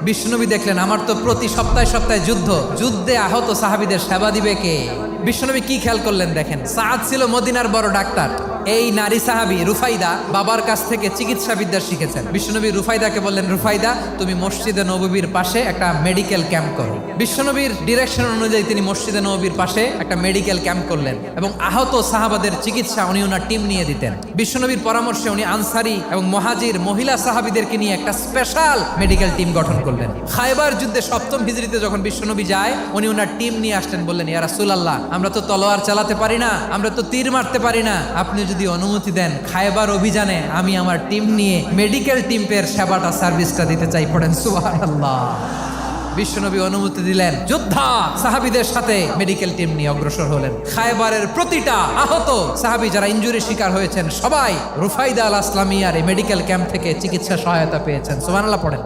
বিশ্বনবী দেখলেন আমার তো প্রতি সপ্তাহে সপ্তাহে যুদ্ধে আহত সাহাবীদের সেবা দিবে কে? বিশ্বনবী কি খেয়াল করলেন দেখেন, সাআদ ছিল মদিনার বড় ডাক্তার। এই নারী সাহাবী রুফাইদা বাবার কাছ থেকে চিকিৎসা বিদ্যা শিখেছেন। বিশ্বনবী রুফাইদাকে বললেন, রুফাইদা তুমি মসজিদে নববীর পাশে একটা মেডিকেল ক্যাম্প করো। বিশ্বনবীর ডিরেকশন অনুযায়ী তিনি মসজিদে নববীর পাশে একটা মেডিকেল ক্যাম্প করলেন এবং আহত সাহাবাদের চিকিৎসা উনি ওনার টিম নিয়ে দিতেন। বিশ্বনবীর পরামর্শে উনি আনসারি এবং মুহাজির মহিলা সাহাবীদেরকে নিয়ে একটা স্পেশাল মেডিকেল টিম গঠন করলেন। খায়বার যুদ্ধে 7ম হিজরিতে যখন বিশ্বনবী যায়, উনি ওনার টিম নিয়ে আসলেন, বললেন, ইয়া রাসূলুল্লাহ আমরা তো তলোয়ার চালাতে পারি না, আমরা তো তীর মারতে পারি না, আপনি যদি অনুমতি দেন খায়বার অভিযানে আমি আমার টিম নিয়ে মেডিকেল টিমের সেবাটা সার্ভিসটা দিতে চাই। পড়েন সুবহানাল্লাহ। বিশ্বনবী অনুমতি দিলেন, যোদ্ধা সাহাবীদের সাথে মেডিকেল টিম নিয়ে অগ্রসর হলেন। খায়বারের প্রতিটা আহত সাহাবী যারা ইনজুরি শিকার হয়েছেন সবাই রুফাইদা আল আসলামিয়ার এই মেডিকেল ক্যাম্প থেকে চিকিৎসা সহায়তা পেয়েছেন। সুবহানাল্লাহ পড়েন।